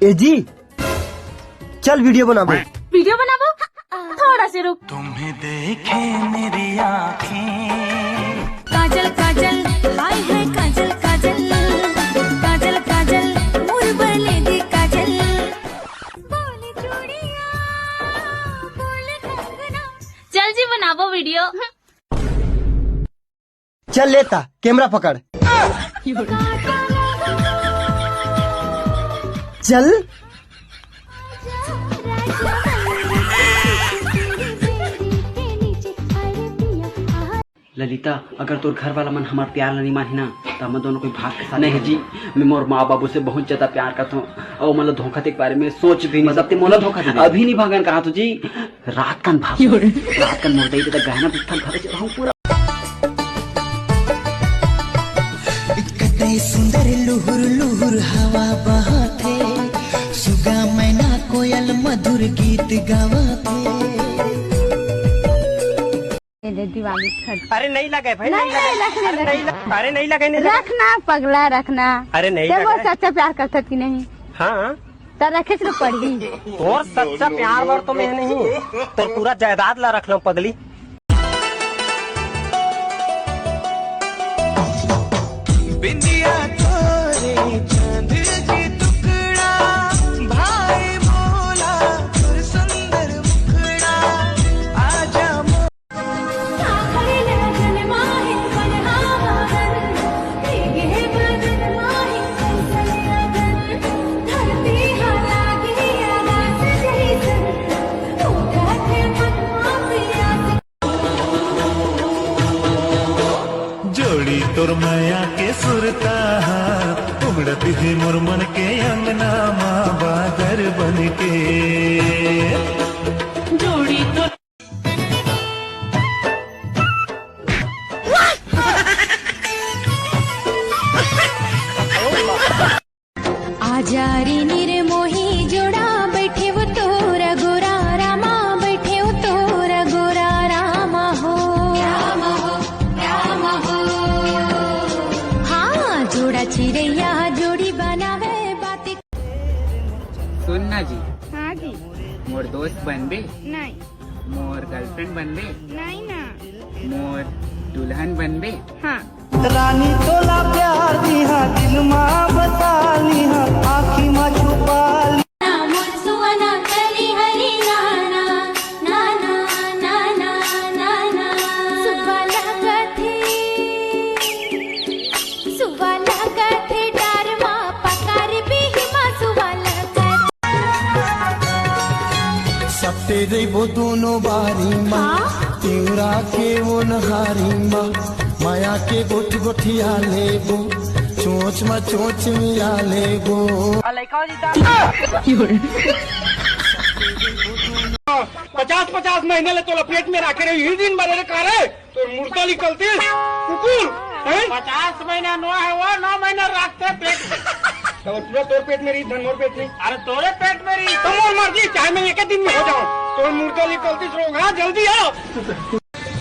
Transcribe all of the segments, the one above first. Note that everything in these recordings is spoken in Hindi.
ए जी चल वीडियो बनाबो। वीडियो बनाबो? थोड़ा से रुक। तुम्हें देखे मेरी आँखें, काजल काजल हाय है काजल काजल, काजल काजल मोर बरले दी काजल, बोले चूड़िया बोले कंगना। चल जी बनाबो वीडियो। चल लेता कैमरा पकड़। चल ललिता, अगर तोर घर वाला मन हमार प्यार नहीं माने ना तो हम दोनों कोई भाग के साथ नहीं जी। मैं मोर माँ बाबू से बहुत ज्यादा प्यार करता हूँ और मतलब धोखा के बारे में सोच भी नहीं सकते। मोला धोखा दे अभी नहीं भागन कहा तो जी रात कन भाग रात कन मोड़ तो गहना पिस्तल घर से रहूं पूरा। सुंदर लुहुर लुहुर हवा बहाते, सुगा मैना कोयल मधुर गीत गावते। दिवाली खर्च। अरे नहीं लगे भाई, नहीं लगे। अरे नहीं लगे, रखना पगला रखना। अरे नहीं वो लगे। सच्चा प्यार करता कि नहीं? हाँ तो रखे तो पड़ी। और सच्चा प्यार वार तो मैं नहीं, तो पूरा जायदाद ला रख लो पगली। बिंदिया तोरे चांद की टुकड़ा, भाई बोला और सुंदर मुखड़ा, आजा जोड़ी तोर माया के सुरता, उमड़ती है मुरमन के अंगना माँ बादर बन के। जोड़ी तो आजा रे निर्मोही जोड़ा बैठे वो तोरा गोरा रामा, बैठे वो तोरा गोरा रामा हो रामा हो रामा हो। हाँ जोड़ा चिड़ैया जोड़ी बनावे बातें। सुनना जी, हाँ जी। मोर दोस्त बनबे? नहीं मोर गर्लफ्रेंड बनबे? नहीं ना। मोर दुल्हन बनबे? हाँ रानी तोला प्यार दिहा, दिल माँ बता लिहा, आँखी माँ छुपा ली। सुवना कली हरी नाना नाना नाना नाना, सुवाला कथे डार माँ पकार भी माँ सुवाला कथे। सपटे रेबो दोनों बारी माँ, तिवरा के वो नहारी माँ, माया के गोठ गोठिया लेबो, चोच में चोच मिला लेबो। 50-50 महीने ले तो लपेट में रखे रही दिन भरे कारे तो मुर्दा निकलती कुकुर 50 महीना नो है वो 9 महीना रखते पेट तो पूरा तोर पेट में रही धन मोर पेट में। अरे तोरे पेट में रही तो मोर मर्जी, चाहे मैं एक दिन में हो जाऊं तो मुर्दा निकलती होगा। जल्दी आओ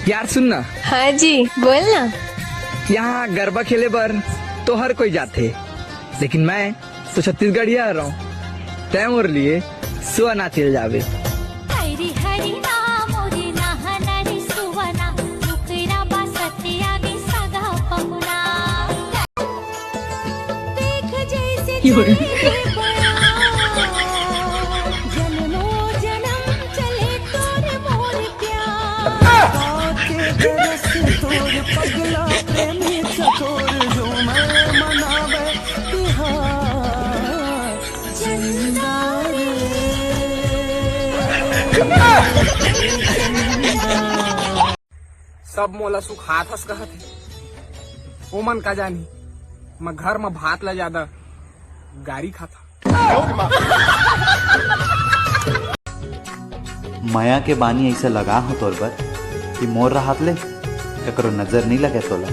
यार सुनना। हाँ जी बोल ना। यहाँ गरबा खेले बर तो हर कोई जाते, लेकिन मैं तो छत्तीसगढ़ ही आ रहा हूँ। तय मोर लिए सुवना चल जावे। हरी हरी नाम मोरी नहनरी सुवना, मुकरा बासते आगे सगा पहुना। देख जैसे जन्मों जन्म चले तोरे मोर प्यार। तोर पगला प्रेमी चकोर जो मैं मनावे तिहार जिंदा रे। सब मोला सुख हाथ हस कहत है, ओ मन का जानी मैं घर में भात ला ज्यादा गारी खाता। माया के बानी ऐसे लगा हो तोर पर कि मोर राहत ले ककरो नजर नहीं लगे तोला।